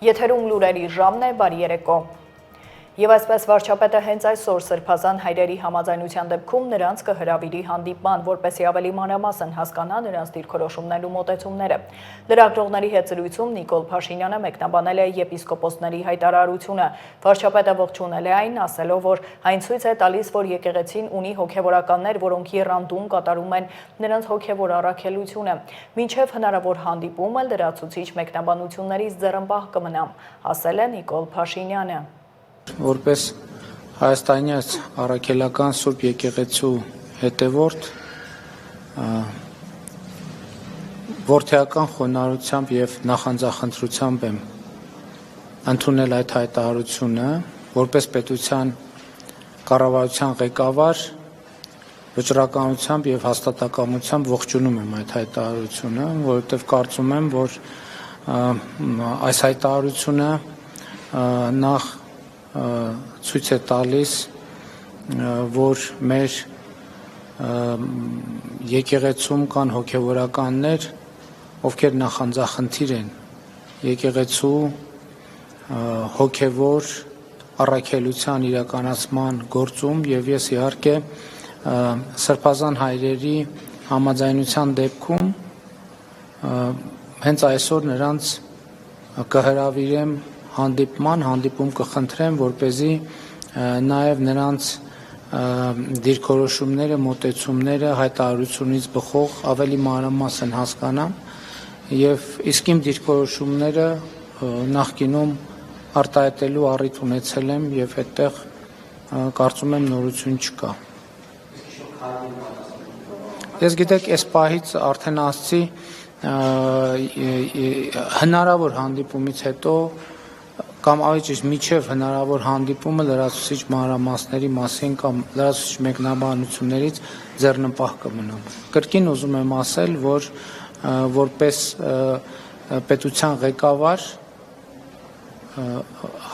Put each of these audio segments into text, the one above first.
Եթերում լուրերի ժամն է, բարի երեկո։ Եվ այսպես վարչապետը հենց այսօր Սրբազան հայրերի համաձայնության դեպքում նրանց կհրավիրի հանդիպման, որպեսզի ավելի մանրամասն հասկանա նրանց դիրքորոշումներն ու մոտեցումները։ Լրագրողների հետ զրույցում Նիկոլ Փաշինյանը մեկնաբանել է եպիսկոպոսների հայտարարությունը։ Վարչապետը ողջունել է այն, ասելով, որ այն ցույց է տալիս, որ եկեղեցին ունի հոգևորականներ, որոնք եռանդուն կատարում են նրանց հոգևոր առաքելությունը։ Մինչև հնարավոր հանդիպումը լրացուցիչ մեկնաբանություններից ձեռնպահ կմնամ, ասել է Նիկոլ Փաշինյանը։ Որպես հայաստանյաց առաքելական Սուրբ եկեղեցու հետևորդ որդեական խոնարհությամբ եւ նախանձախնդրությամբ եմ ընդունել այդ հայտարարությունը, որպես պետության կառավարության ղեկավար վճռականությամբ եւ հաստատակամությամբ ողջունում եմ այդ հայտարարությունը, որովհետեւ կարծում եմ, որ այս հայտարարությունը նախ ցույց է տալիս, որ մեր եկեղեցում կան հոգևորականներ, ովքեր նախանձախնդիր են եկեղեցու հոգևոր առաքելության իրականացման գործում եւ ես իհարկե Սրբազան հայրերի համաձայնության դեպքում հենց այսօր նրանց կհրավիրեմ հանդիպում կխնդրեմ, որպեսզի նաև նրանց դիրքորոշումները, մոտեցումները հայտարարությունից բխող ավելի մանրամասն հասկանամ եւ իսկ իմ դիրքորոշումները նախկինում արտահայտելու առիթ ունեցել եմ եւ այդտեղ կարծում եմ նորություն չկա։ Ես գիտեք, այս պահից արդեն ասացի հնարավոր հանդիպումից հետո կամ ավելի ճիշտ միջև հնարավոր հանդիպումը լրացուցիչ մանրամասների մասին կամ լրացուցիչ մեկնաբանություններից ձեռնպահ կմնամ։ Կրկին ուզում եմ ասել, որ որպես պետության ղեկավար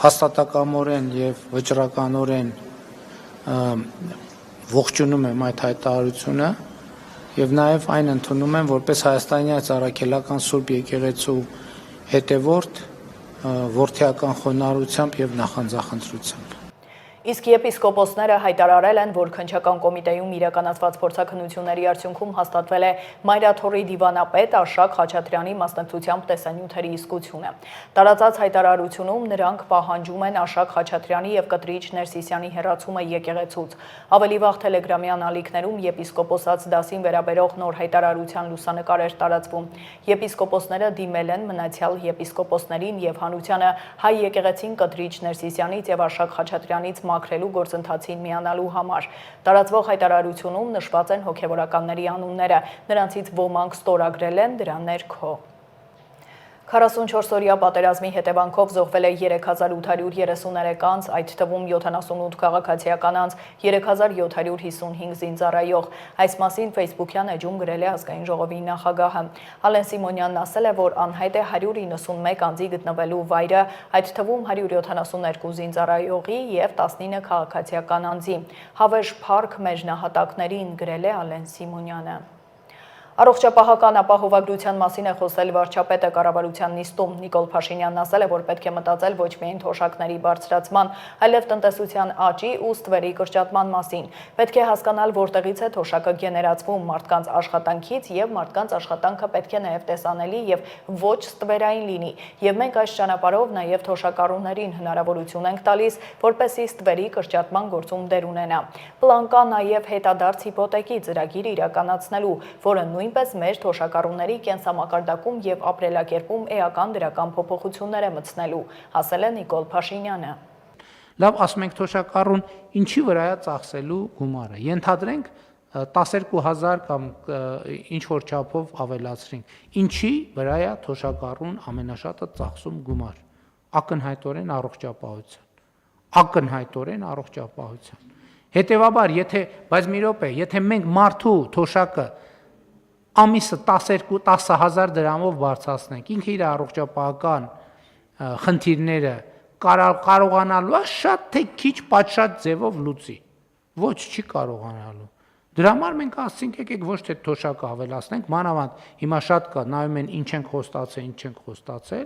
հաստատակամորեն եւ վճռականորեն ողջունում եմ այդ հայտարարությունը եւ նաեւ այն ընդունում եմ որպես հայաստանյաց առաքելական Սուրբ եկեղեցու հետևորդ որդեական խոնարհությամբ եւ նախանձախնդրությամբ։ Իսկ եպիսկոպոսները հայտարարել են, որ քննչական կոմիտեում իրականացված փորձաքննությունների արդյունքում հաստատվել է Մայրաթորի դիվանապետ Արշակ Խաչատրյանի մասնակցությամբ տեսանյութերի իսկությունը։ Տարածած հայտարարությունում նրանք պահանջում են Արշակ Խաչատրյանի եւ Կտրիչ Ներսիսյանի հեռացումը եկեղեցուց։ Ավելի վաղ տելեգրամյան ալիքներում եպիսկոպոսած դասին վերաբերող նոր հայտարարության լուսանկար էր տարածվում։ Եպիսկոպոսները դիմել են մնացյալ եպիսկոպոսներին եւ հանրությանը հայ եկեղեցին Կտրիչ Ներսիսյանից եւ Արշակ Խաչատրյանից մաքրելու գործընթացին միանալու համար։ Տարածվող հայտարարությունում նշված են հոգևորականների անունները, նրանցից ոմանք ստորագրել են դրա ներքո։ 44-օրյա պատերազմի հետևանքով զոհվել է 3833 անձ, այդ թվում 78 քաղաքացիական անձ, 3755 զինծառայող։ Այս մասին Facebook-յան էջում գրել է ազգային ժողովի նախագահը։ Ալեն Սիմոնյանն ասել է, որ անհայտ է 191 անձի գտնվելու վայրը, այդ թվում 172 զինծառայողի եւ 19 քաղաքացիական անձի։ Հավերժ փառք մեր նահատակներին, գրել է Ալեն Սիմոնյանը։ Առողջապահական ապահովագրության մասին է խոսել վարչապետը կառավարության նիստում։ Նիկոլ Փաշինյանն ասել է, որ պետք է մտածել ոչ միայն թոշակների բարձրացման, այլև տնտեսության աճի ու ստվերի կրճատման մասին։ Պետք է հասկանալ, որտեղից է թոշակը գեներացվում մարդկանց աշխատանքից եւ մարդկանց աշխատանքը պետք է նաեւ տեսանելի եւ ոչ ստվերային լինի։ Եվ մենք այս ճանապարհով նաեւ թոշակառուներին հնարավորություն ենք տալիս, որպեսզի ստվերի կրճատման գործում դեր ունենա։ Պլան կա նաեւ հետադարձ հիպոթեկի ծրագիր իրականացնելու, որը նույնպես մեր թոշակառուների կենսամակարդակում եւ ապրելակերպում էական դրական փոփոխություններ է մտցնելու, ասել է Նիկոլ Փաշինյանը։ Լավ, ասում ենք թոշակառուն ինչի վրա է ծախսելու գումարը։ Ենթադրենք 12000 կամ ինչ որ չափով ավելացրենք։ Ինչի վրա է թոշակառուն ամենաշատը ծախսում գումար։ Ակնհայտորեն առողջապահության։ Ակնհայտորեն առողջապահության։ Հետևաբար, բայց մի րոպե, եթե մենք մարդու թոշակը ամիսը 10,000 դրամով բարձրացնենք, ինքը իր առողջապահական խնդիրները կարողանալու է շատ թե քիչ պատշաճ ձևով լուծի։ Ոչ, չի կարողանալու։ Դրա համար մենք ասենք եկեք ոչ թե թոշակը ավելացնենք, մանավանդ հիմա շատ կա, նայում են ինչ ենք խոստացել, ինչ ենք խոստացել,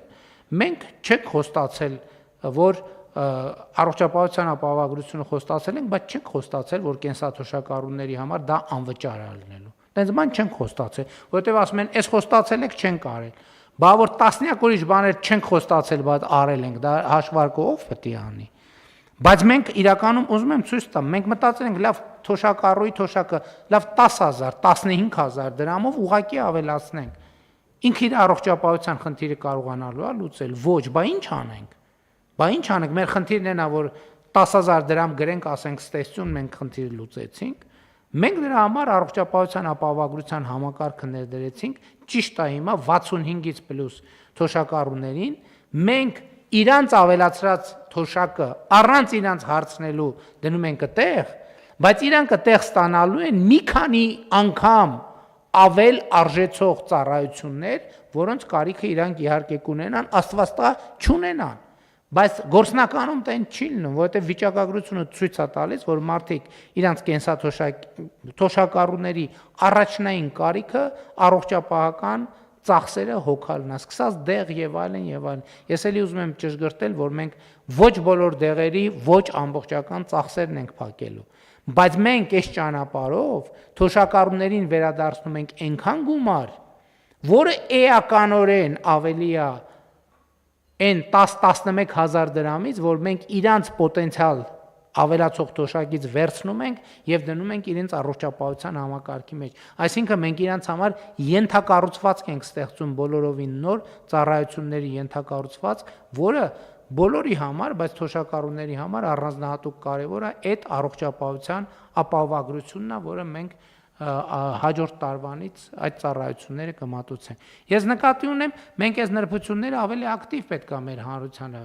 մենք չենք խոստացել, որ առողջապահության ապահովագրությունը խոստացել ենք, բայց չենք խոստացել, որ կենսաթոշակառուների համար դա անվճար է լինելու։ Դենց բան չենք խոստացել, որովհետև ասում են, այս խոստացել եք, չենք արել։ Բա որ տասնյակ ուրիշ բաներ չենք խոստացել, բայց արել ենք, դա հաշվարկով պետք է անի։ Բայց մենք իրականում ուզում եմ ցույց տամ, մենք մտածել ենք լավ թոշակառուի թոշակը լավ 10,000, 15,000 դրամով ուղակի ավելացնենք։ Ինքը իր առողջապահության խնդիրը կարողանալու է լուծել։ Ոչ, բա ինչ անենք։ Բա ինչ անենք, մեր խնդիրն է նա, որ 10,000 դրամ գրենք, ասենք ստեսություն, մենք խնդիրը լուծեցինք։ Մենք դրա համար առողջապահության ապահովագրության համակարգը ներդրեցինք, ճիշտ է հիմա 65-ից պլյուս թոշակառուներին, մենք իրանց ավելացրած թոշակը առանց իրանց հարցնելու դնում ենք այդտեղ, բայց իրանք այդտեղ ստանալու են մի քանի անգամ ավել արժեցող ծառայություններ, որոնց կարիքը իրանք իհարկե կունենան, Աստված տա չունենան։ Բայց գործնականում տեն չի լինում, որովհետև վիճակագրությունը ցույց է տալիս, որ մարդիկ իրանց կենսաթոշակառուների առաջնային կարիքը առողջապահական ծախսերը հոգալն է, սկսած դեղ եւ այլն եւ այլն։ Ես էլի ուզում եմ ճշգրտել, որ մենք ոչ բոլոր դեղերի ոչ ամբողջական ծախսերն ենք փակելու, բայց մենք այս ճանապարհով թոշակառուներին վերադարձնում ենք այնքան գումար, որը էականորեն ավելի է այն 10-11 հազար դրամից, որ մենք իրանց պոտենցիալ ավելացող թոշակից վերցնում ենք եւ դնում ենք իրենց առողջապահության համակարգի մեջ։ Այսինքն մենք իրանց համար ենթակառուցվածք ենք ստեղծում բոլորովին նոր ծառայությունների ենթակառուցվածք, որը բոլորի համար, բայց թոշակառուների համար առանձնահատուկ կարևոր է այդ առողջապահության ապահովագրությունն է, որը մենք հաջորդ տարվանից այդ ծառայությունները կմատուցենք։ Ես նկատի ունեմ, մենք այս նրբությունները ավելի ակտիվ պետք է մեր հանրությանը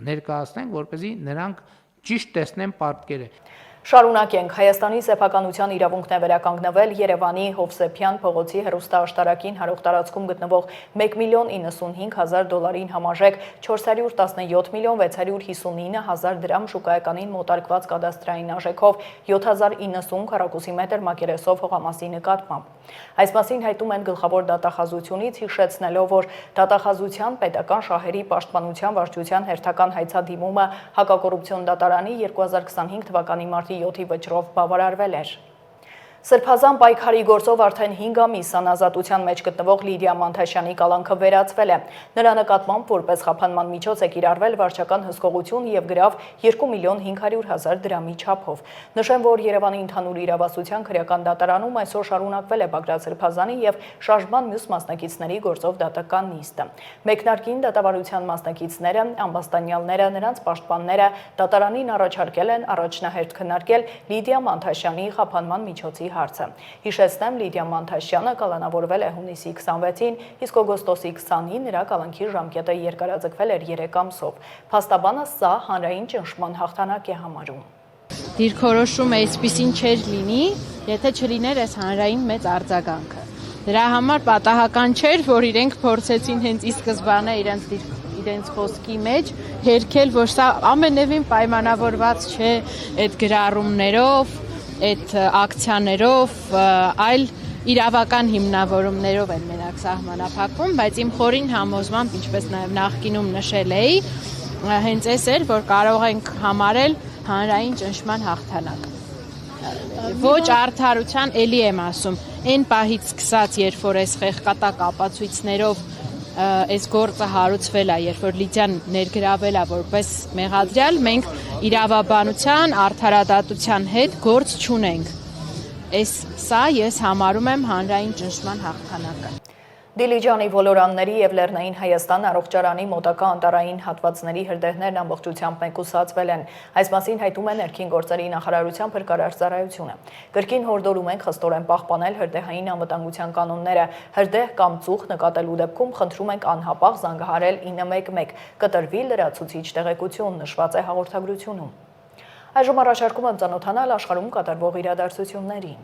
ներկայացնենք, որպեսզի նրանք ճիշտ տեսնեն պատկերը։ Շարունակենք, Հայաստանի սեփականության իրավունքն է վերականգնվել Երևանի Հովսեփյան փողոցի հեռուստաաշտարակին հարող տարածքում գտնվող $1,095,000-ին համարժեք 417,659,000 դրամ շուկայականին մոտարկված կադաստրային արժեքով 7090 քառակուսի մետր մակերեսով հողամասի նկատմամբ։ Այս մասին հայտում են գլխավոր դատախազությունից, հիշեցնելով, որ դատախազության պետական շահերի պաշտպանության վարչության հերթական հայցադիմումը հակակոռուպցիոն դատարանի 2025 թվականի մարտի 7-ի վճռով բավարարվել էր։ Սրբազան պայքարի գործով արդեն 5 ամիս անազատության մեջ գտնվող Լիդիա Մանթաշյանի կալանքը վերացվել է։ Նրա նկատմամբ որպես խափանման միջոց է կիրառվել վարչական հսկողություն եւ գրավ 2,500,000 դրամի չափով։ Նշեմ, որ Երևանի ընդհանուր իրավասության քրեական դատարանում այսօր շարունակվել է Բագրատ Սրբազանի եւ շարժման մյուս մասնակիցների գործով դատական նիստը։ Մեկնարկին դատավարության մասնակիցները, ամբաստանյալները, նրանց պաշտպանները դատարանին առաջարկել են առաջնահերթ քննարկել Լիդիա Մանթաշյանի խափանման միջոցի հարցը։ Հիշեցնեմ, Լիդիա Մանթաշյանը կալանավորվել է հունիսի 26-ին, իսկ օգոստոսի 20-ին նրա կալանքի ժամկետը երկարաձգվել էր 3 ամսով։ Փաստաբանը սա հանրային ճնշման հաղթանակ է համարում։ Դիրքորոշումը այսպիսին չէր լինի, եթե չլիներ այս հանրային մեծ արձագանքը։ Դրա համար պատահական չէր, որ իրենք փորձեցին հենց ի սկզբանե իրենց խոսքի մեջ հերքել, որ սա ամենևին պայմանավորված չէ այդ գրառումներով, այդ ակցիաներով, այլ իրավական հիմնավորումներով են մենակ սահմանափակվում, բայց իմ խորին համոզմամբ, ինչպես նաև նախկինում նշել էի, հենց այս էր, որ կարող ենք համարել հանրային ճնշման հաղթանակ։ Ոչ արդարության, էլի եմ ասում, այն պահից սկսած, երբ որ այս խեղկատակ ապացույցներով այս գործը հարուցվել է, երբ որ Լիդիան ներգրավել է որպես մեղադրյալ, մենք իրավաբանության, արդարադատության հետ գործ չունենք։ Սա ես համարում եմ հանրային ճնշման հաղթանակը։ Դիլիջանի ոլորանների եւ Լեռնային Հայաստան առողջարանի մոտակա անտառային հատվածների հրդեհներն ամբողջությամբ մեկուսացվել են։ Այս մասին հայտում է ներքին գործերի նախարարության փրկարար ծառայությունը։ Գրքին հորդորում ենք խստորեն պահպանել հրդեհային անվտանգության կանոնները։ Հրդեհ կամ ծուխ նկատելու դեպքում խնդրում ենք անհապաղ զանգահարել 911, կտրվի լրացուցիչ տեղեկություն, նշված է հաղորդագրությունում։ Այժմ առաջարկում եմ ծանոթանալ աշխարհում կատարվող իրադարձություններին։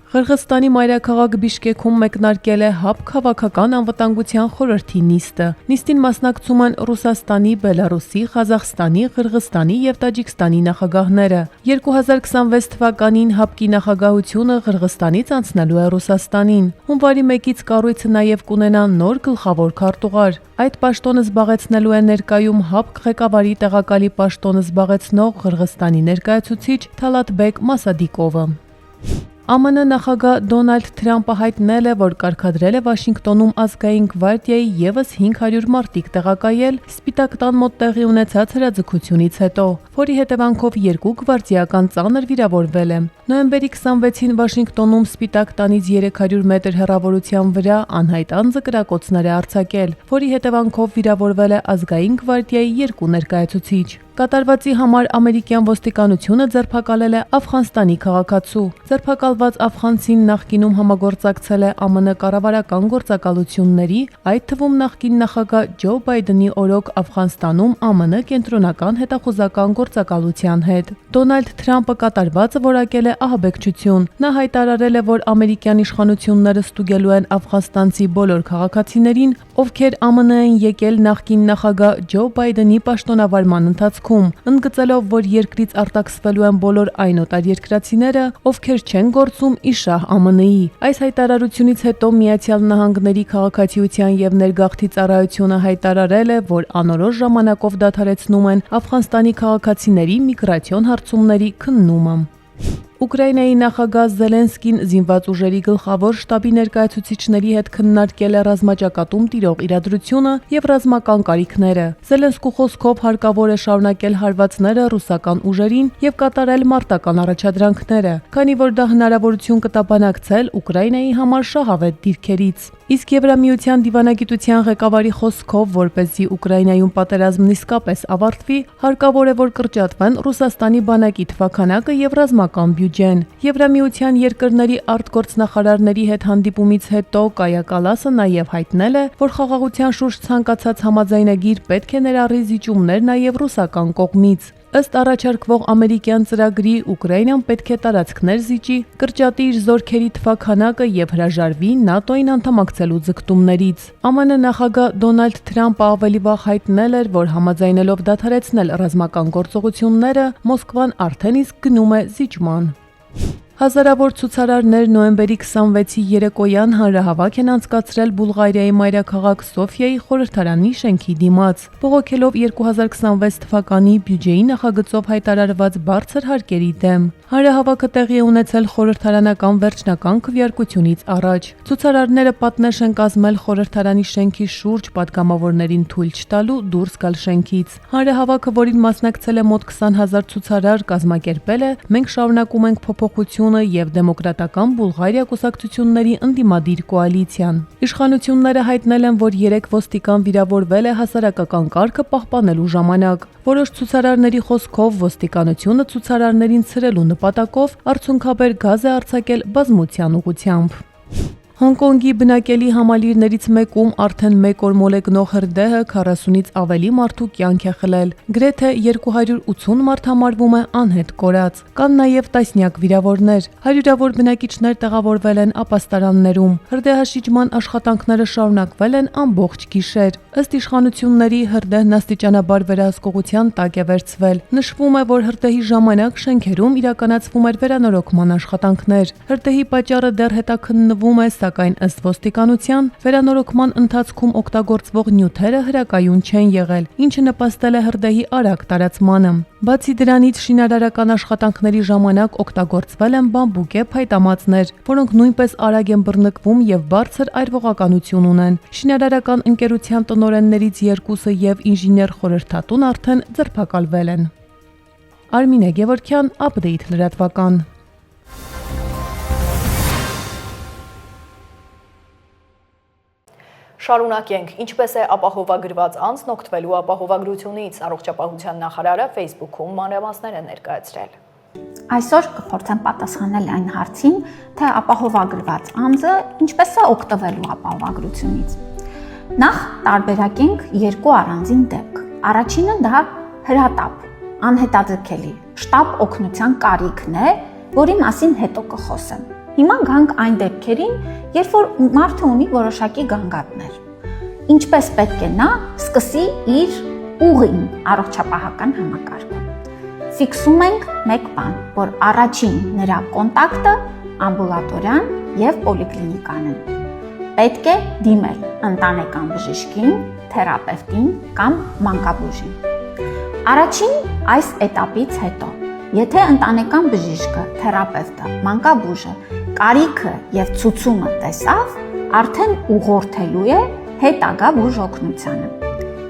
Ղրղստանի մայրաքաղաք Բիշկեքում մեկնարկել է ՀԱՊԿ քաղաքական անվտանգության խորհրդի նիստը։ Նիստին մասնակցում են Ռուսաստանի, Բելարուսի, Ղազախստանի, Ղրղստանի եւ Տաջիկստանի նախագահները։ 2026 թվականին ՀԱՊԿ-ի նախագահությունը Ղրղստանից անցնելու է Ռուսաստանին։ Հունվարի 1-ից կառույցը նաեւ կունենա նոր գլխավոր քարտուղար։ Այդ պաշտոնը զբաղեցնելու է ներկայում ՀԱՊԿ ղեկավարի տեղակալի պաշտոնը զբաղեցնող Ղրղստանի ներկայացուցիչ Թալատբեկ Մասադիկովը։ ԱՄՆ նախագահ Դոնալդ Թրամփը հայտնել է, որ կարգադրել է Վաշինգտոնում ազգային գվարդիայի եւս 500 մարտիկ տեղակայել Սպիտակ տան մոտ տեղի ունեցած հրաձգությունից հետո, որի հետևանքով 2 գվարդիական ծանր վիրավորվել է։ Նոյեմբերի 26-ին Վաշինգտոնում Սպիտակ տանից 300 մետր հեռավորության վրա անհայտ անձը կրակոցներ է արձակել, որի հետևանքով վիրավորվել է ազգային գվարդիայի 2 ներկայացուցիչ։ Կատարվածի համար ամերիկյան ոստիկանությունը ձերբակալել է Աֆղանստանի քաղաքացու։ Ձերբակալված աֆղանցին նախկինում համագործակցել է ԱՄՆ կառավարական գործակալությունների, այդ թվում նախկին նախագահ Ջո Բայդենի օրոք Աֆղանստանում ԱՄՆ կենտրոնական հետախուզական գործակալության հետ։ Դոնալդ Թրամփը կատարվածը որակել է ահաբեկչություն։ Նա հայտարարել է, որ ամերիկյան իշխանությունները ստուգելու են աֆղանստանցի բոլոր քաղաքացիներին, ովքեր ԱՄՆ են եկել նախկին նախագահ Ջո Բայդենի պաշտոնավարման ընթացքում, ընդգծելով, որ երկրից արտաքսվելու են բոլոր այն օտարերկրացիները, ովքեր չեն գործում իշահ ԱՄՆ-ի։ Այս հայտարարությունից հետո Միացյալ Նահանգների քաղաքացիության եւ ներգաղթի ծառայությունը հայտարարել է, որ անորոշ ժամանակով դադարեցնում են Աֆղանստանի քաղաքացիների միգրացիոն հարցումների քննումը։ Ուկրաինայի նախագահ Զելենսկին զինված ուժերի գլխավոր շտաբի ներկայացուցիչների հետ քննարկել է ռազմաճակատում տիրող իրադրությունը եւ ռազմական կարիքները։ Զելենսկու խոսքով հարկավոր է շարունակել հարվածները ռուսական ուժերին եւ կատարել մարտական առաջադրանքները, քանի որ դա հնարավորություն կտա բանակցել Ուկրաինայի համար շահավետ դիրքերից։ Իսկ Եվրամիության դիվանագիտության ղեկավարի խոսքով, որպեսզի Ուկրաինայում պատերազմն իսկապես ավարտվի, հարկավոր է, որ կրճատվեն Ռուսաստանի բանակի թվաքանակը եւ ռազմական բյուջեն։ Եվրամիության երկրների արտգործնախարարների հետ հանդիպումից հետո Կայա Կալասը նաեւ հայտնել է, որ խաղաղության շուրջ ցանկացած համաձայնագիր պետք է ներառի զիջումներ նաեւ ռուսական կողմից։ Ըստ առաջարկվող ամերիկյան ծրագրի Ուկրաինան պետք է տարածքներ զիջի, կրճատի իր զորքերի թվաքանակը եւ հրաժարվի ՆԱՏՕ-ին անդամակցելու ձգտումներից։ ԱՄՆ նախագահ Դոնալդ Թրամփը ավելի վաղ հայտնել էր, որ համաձայնելով դադարեցնել ռազմական գործողությունները, Մոսկվան արդեն իսկ գնում է զիջման։ Հազարավոր ցուցարարներ նոյեմբերի 26-ի երեկոյան հանրահավաք են անցկացրել Բուլղարիայի մայրաքաղաք Սոֆիայի խորհրդարանի շենքի դիմաց, բողոքելով 2026 թվականի բյուջեի նախագծով հայտարարված բարձր հարկերի դեմ։ Հանրահավաքը տեղի է ունեցել խորհրդարանական վերջնական քվեարկությունից առաջ։ Ցուցարարները պատնեշ են կազմել խորհրդարանի շենքի շուրջ պատգամավորներին թույլ չտալու դուրս գալ շենքից։ Հանրահավաքը, որին մասնակցել է մոտ 20,000 ցուցարար, կազմակերպել է «Մենք շարունակում ենք փոփոխություն» եւ Դեմոկրատական Բուլղարիա կուսակցությունների ընդդիմադիր կոալիցիան։ Իշխանությունները հայտնել են, որ 3 ոստիկան վիրավորվել է հասարակական կարգը պահպանելու ժամանակ։ Որոշ ցուցարարների խոսքով ոստիկանությունը ցուցարարներին ցրելու նպատակով արդյունքաբեր գազ է արձակել բազմության ուղղությամբ։ Հոնկոնգի բնակելի համալիրներից մեկում արդեն 1 օր մոլեգնող հրդեհը 40-ից ավելի մարդու կյանք է խլել։ Գրեթե 280 մարդ համարվում է անհետ կորած։ Կան նաև տասնյակ վիրավորներ։ Հարյուրավոր բնակիչներ տեղավորվել են ապաստարաններում։ Հրդեհաշիջման աշխատանքները շարունակվել են ամբողջ գիշեր։ Ըստ իշխանությունների հրդեհն աստիճանաբար վերահսկողության տակ է վերցվել։ Նշվում է, որ հրդեհի ժամանակ շենքերում իրականացվում էր վերանորոգման աշխատանքներ։ Հրդեհի պատճառը դեռ հետաքննվում է, սակայն ըստ ոստիկանության վերանորոգման ընթացքում օգտագործվող նյութերը հրակայուն չեն եղել, ինչը նպաստել է հրդեհի արագ տարածմանը։ Բացի դրանից շինարարական աշխատանքների ժամանակ օգտագործվել են բամբուկե փայտամածներ, որոնք նույնպես արագ են բռնկվում եւ բարձր այրվողականություն ունեն։ Շինարարական ընկերության տնօրեններից 2-ը եւ ինժեներ խորհրդատուն արդեն ձերբակալվել են։ Արմինե Գևորգյան, Update լրատվական։ Շարունակենք, ինչպես է ապահովագրված անձն օգտվելու ապահովագրությունից, առողջապահության նախարարը Facebook-ում մանրամասներ է ներկայացրել։ Այսօր կփորձեմ պատասխանել այն հարցին, թե ապահովագրված անձը ինչպես է օգտվելու ապահովագրությունից։ Նախ տարբերակենք 2 առանձին դեպք։ Առաջինը դա հրատապ, անհետաձգելի, շտապ օգնության կարիքն է, որի մասին հետո կխոսեմ։ Հիմա գանք այն դեպքերին, երբ որ մարդը ունի որոշակի գանգատներ։ Ինչպես պետք է նա սկսի իր ուղին առողջապահական համակարգում։ Ֆիքսում ենք մեկ բան, որ առաջին նրա կոնտակտը ամբուլատորիան եւ պոլիկլինիկան են։ Պետք է դիմել ընտանեկան բժշկին, թերապևտին կամ մանկաբույժին։ Առաջին այս этаպից հետո, եթե ընտանեկան բժիշկը, թերապևտը, մանկաբույժը կարիքը եւ ցուցումը տեսավ, արդեն ուղղորդելու է հետագա բուժօգնությանը։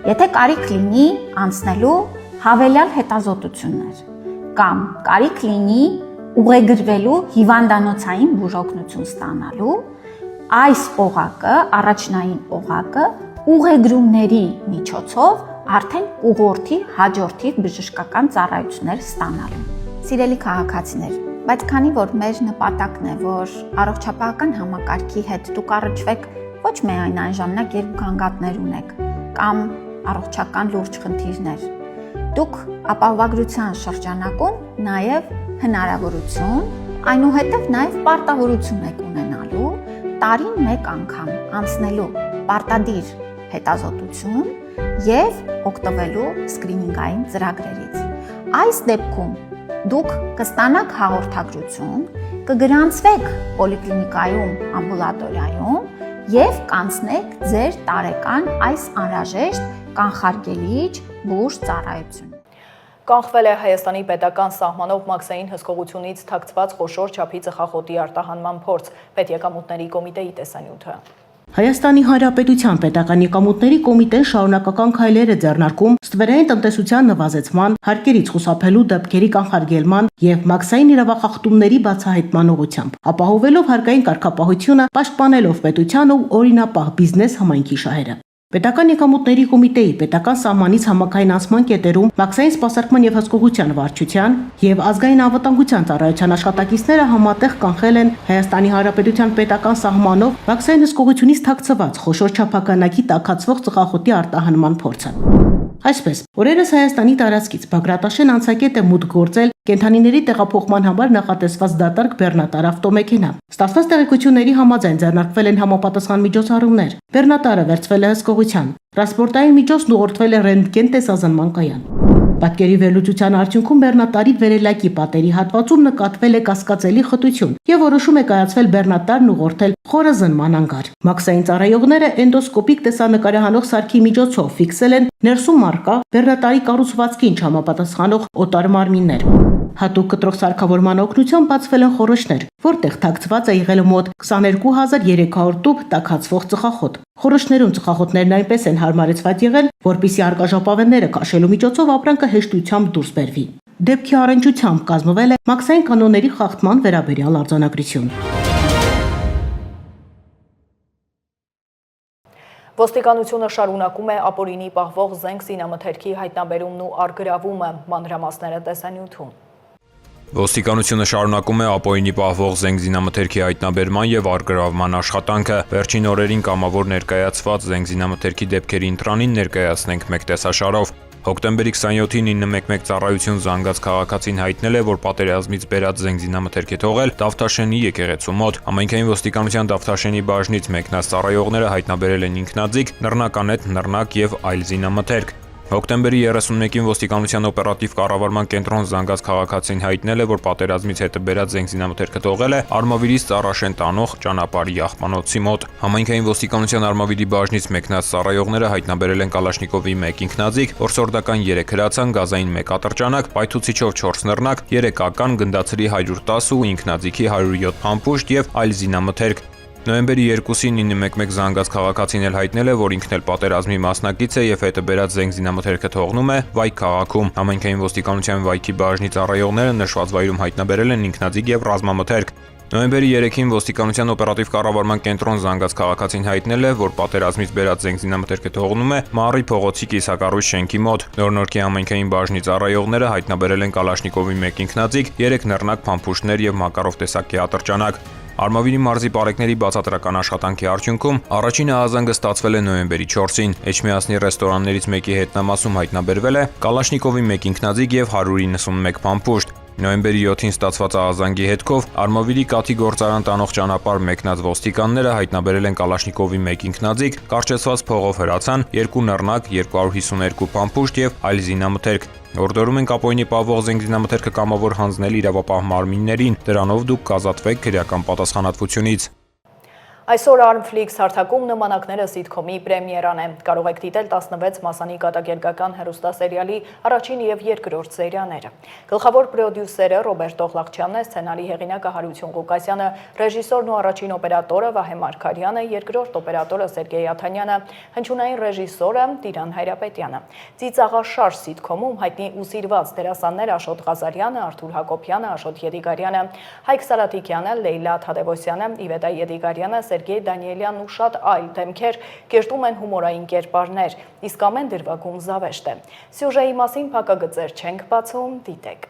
Եթե կարիք լինի անցնելու հավելյալ հետազոտություններ կամ կարիք լինի ուղեգրվելու հիվանդանոցային բուժօգնություն ստանալու, այս օղակը, առաջնային օղակը ուղեգրումների միջոցով արդեն ուղղորդի հաջորդի բժշկական ծառայություններ ստանալու։ Սիրելի քաղաքացիներ, բայց քանի որ մեր նպատակն է, որ առողջապահական համակարգի հետ դուք առնչվեք ոչ միայն այն ժամանակ, երբ գանգատներ ունեք կամ առողջական լուրջ խնդիրներ, դուք ապահովագրության շրջանակում նաև հնարավորություն, այնուհետև նաև պարտավորություն եք ունենալու տարին մեկ անգամ անցնելու պարտադիր հետազոտություն եւ օգտվելու սկրինինգային ծրագրերից։ Այս դեպքում դուք կստանաք հաղորդագրություն, կգրանցվեք պոլիկլինիկայում, ամբուլատորիայում եւ կանցնեք ձեր տարեկան այս անհրաժեշտ կանխարգելիչ բուժ ծառայությունը։ Կանխվել է Հայաստանի պետական սահմանով մաքսային հսկողությունից թաքցված խոշոր չափի ծխախոտի արտահանման փորձ, պետեկամուտների կոմիտեի տեսանյութը։ Հայաստանի Հանրապետության պետական եկամուտների կոմիտեն շարունակական քայլեր է ձեռնարկում ստվերային տնտեսության նվազեցման, հարկերից խուսափելու դեպքերի կանխարգելման եւ մաքսային իրավախախտումների բացահայտման ուղղությամբ, ապահովելով հարկային կարգապահությունը, պաշտպանելով պետության ու օրինապահ բիզնես համայնքի շահերը։ Պետական եկամուտների կոմիտեի պետական սահմանից համակային անցման կետերում մաքսային սպասարկման եւ հսկողության վարչության եւ ազգային անվտանգության ծառայության աշխատակիցները համատեղ կանխել են Հայաստանի Հանրապետության պետական սահմանով մաքսային հսկողությունից թաքցված խոշոր չափականակի տաքացվող ծխախոտի արտահանման փորձը։ Այսպես, օրերս Հայաստանի տարածքից Բագրատաշեն անցակետ է մուտք գործել կենդանիների տեղափոխման համար նախատեսված դատարկ բեռնատար ավտոմեքենա։ Ստացված տեղեկությունների համաձայն ձեռնարկվել են համապատասխան միջոցառումներ։ Բեռնատարը վերցվել է հսկողության։ Տրանսպորտային միջոցն ուղղորդվել է ռենտգեն տեսազնման կայան։ Պատկերի վերլուծության արդյունքում բեռնատարի վերելակի պատերի հատվածում նկատվել է կասկածելի խտություն եւ որոշում է կայացվել բեռնատարն ուղղորդել խորը զնման անգար։ Մաքսային ծառայողները էնդոսկոպիկ տեսանկարահանող սարքի միջոցով ֆիքսել են ներսում առկա բեռնատարի կառուցվածքին չհամապատասխանող օտար մարմիններ։ Հատուկ կտրող սարքավորման օգնությամբ բացվել են խորոչներ, որտեղ թաքցված է եղել մոտ 22300 տուփ տաքացվող ծխախոտ։ Խորոչներում ծխախոտներն այնպես են հարմարեցված եղել, որպեսզի արկաժապավենները քաշելու միջոցով ապրանքը հեշտությամբ դուրս բերվի։ Դեպքի առնչությամբ կազմվել է մաքսային կանոնների խախտման վերաբերյալ արձանագրություն։ Ոստիկանությունը շարունակում է ապօրինի պահվող զենք զինամթերքի հայտնաբերումն ու առգրավումը, մանրամասները տեսանյութում։ Ոստիկանությունը շարունակում է ապօրինի պահվող զենք զինամթերքի հայտնաբերման եւ առգրավման աշխատանքը։ Վերջին օրերին կամավոր ներկայացված զենք զինամթերքի դեպքերի ընտրանին ներկայացնենք մեկ տեսաշարով։ Հոկտեմբերի 27-ին 911 ծառայություն զանգած քաղաքացին հայտնել է, որ պատերազմից բերած զենք զինամթերք է թողել Դավթաշենի եկեղեցու մոտ։ Համայնքային ոստիկանության Դավթաշենի բաժնից մեկնած ծառայողները հայտնաբերել են ինքնաձիգ, նռնականետ, նռնակ եւ այլ զինամթերք։ Հոկտեմբերի 31-ին ոստիկանության օպերատիվ կառավարման կենտրոն զանգած քաղաքացին հայտնել է, որ պատերազմից հետը բերած զենք զինամթերքը թողել է Արմավիրից Ծառաշեն տանող ճանապարհի աղբանոցի մոտ։ Համայնքային ոստիկանության Արմավիրի բաժնից մեկնած ծառայողները հայտնաբերել են Կալաշնիկովի 1 ինքնաձիգ, որսորդական 3 հրացան, գազային 1 ատրճանակ, պայթուցիչով 4 նռնակ, 3 ական, գնդացրի 110 ու ինքնաձիգի 107 փամփուշտ եւ այլ զինամթերք։ Նոյեմբերի 2-ին 911 զանգած քաղաքացին էլ հայտնել է, որ ինքն էլ պատերազմի մասնակից է եւ հետը բերած զենք զինամթերքը թողնում է Վայք քաղաքում։ Համայնքային ոստիկանության Վայքի բաժնի ծառայողները նշված վայրում հայտնաբերել են ինքնաձիգ եւ ռազմամթերք։ Նոյեմբերի 3-ին ոստիկանության օպերատիվ կառավարման կենտրոն զանգած քաղաքացին հայտնել է, որ պատերազմից բերած զենք զինամթերքը թողնում է Մարի փողոցի կիսակառույց շենքի մոտ։ Նորնորքի համայնքային բաժնի ծառայողները հայտնաբերել են Կալաշնիկովի 1 ինքնաձիգ, 3 նռնակ փամփուշտներ եւ Մակարով տեսակի ատրճանակ։ Արմավիրի մարզի պարեկների բացատրական աշխատանքի արդյունքում առաջին ահազանգը ստացվել է նոյեմբերի 4-ին։ Էջմիածնի ռեստորաններից մեկի հետնամասում հայտնաբերվել է Կալաշնիկովի 1 ինքնաձիգ եւ 191 փամփուշտ։ Նոյեմբերի 7-ին ստացված ահազանգի հետքով Արմավիրի կաթի գործարան տանող ճանապարհ մեկնած ոստիկանները հայտնաբերել են Կալաշնիկովի մեկ ինքնաձիգ, կարճացված փողով հրացան, 2 նռնակ, 252 փամփուշտ եւ այլ զինամթերք։ Օրդորում ենք ապօրինի պահվող զենգզինամթերքը կամավոր հանձնել իրավապահ մարմիններին, դրանով դուք կազատվեք քրեական պատասխանատվությունից։ Այսօր Armflix հարթակում նմանակները սիթքոմի պրեմիերան է։ Կարող եք դիտել 16 մասանի կատակերգական հեռուստասերիալի առաջին եւ երկրորդ սերիաները։ Գլխավոր պրոդյուսերը Ռոբերտ Օղլաղչյանն է, սցենարի հեղինակը Հարություն Ղուկասյանը, ռեժիսորն ու առաջին օպերատորը Վահե Մարգարյանը, երկրորդ օպերատորը Սերգեյ Աթանյանը, հնչյունային ռեժիսորը Տիրան Հայրապետյանը։ Ծիծաղաշարժ սիթքոմում հայտնի ու սիրված դերասաններ Աշոտ Ղազարյանը, Արթուր Հակոբյանը, Աշոտ Եդիգարյանը, Հայկ Սարաթիկյանը, Լեյլա Թադևոսյանը, Իվետա Եդիգարյանը, Սերգեյ Դանիելյանն ու շատ այլ դեմքեր կերտում են հումորային կերպարներ, իսկ ամեն դրվագում զավեշտ է։ Սյուժեի մասին փակագծեր չենք բացում, դիտեք։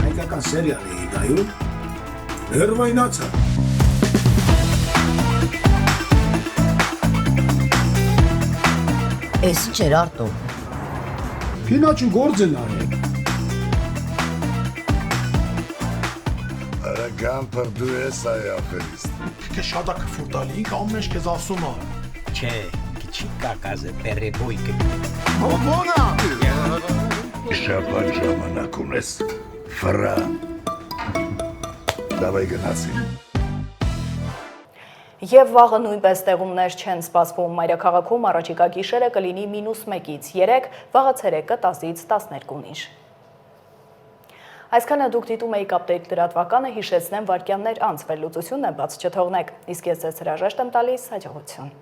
Հայկական սերիալ էի նայում, ներվայնացա։ Էս ինչ էր Արտո։ Քինաչու գործ են արել։ Արագան պրդու ես այ ախելիստ։ Կե շադակը ֆուրտալի, ամեն ինչ կեզ ասում ա։ Չէ, քիչի կակազը պերեբոյկը։ Հոմոնա։ Շապան ժամանակ ունես, վրա։ Դավայ գնացին։ Եվ վաղը նույնպես տեղումներ չեն սպասվում։ Մայրաքաղաքում առաջիկա գիշերը կլինի -1-ից 3, վաղը ցերեկը 10-ից 12-ին։ Այսքանը դուք դիտում եք Update լրատվականը, հիշեցնեմ վայրկյաններ անց վերլուծությունն է, բաց չթողնեք։ Իսկ ես ձեզ հրաժեշտ եմ տալիս, հաջողություն։